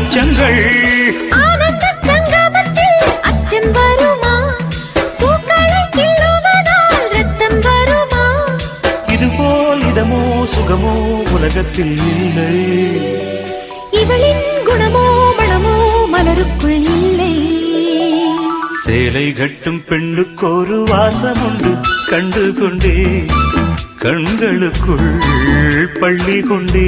அச்சங்கள் அச்சம் வருமா? பூக்களை கிள்ளுவதால் ரத்தம் வருமா? இதுபோல் இதமோ சுகமோ உலகத்தில் இல்லை. இவளின் குணமோ மனமோ மலருக்குள் இல்லை. சேலை கட்டும் பெண்ணுக்கொரு வாசம் உண்டு கண்டு கொண்டே கண்களுக்குள் பள்ளி கொண்டே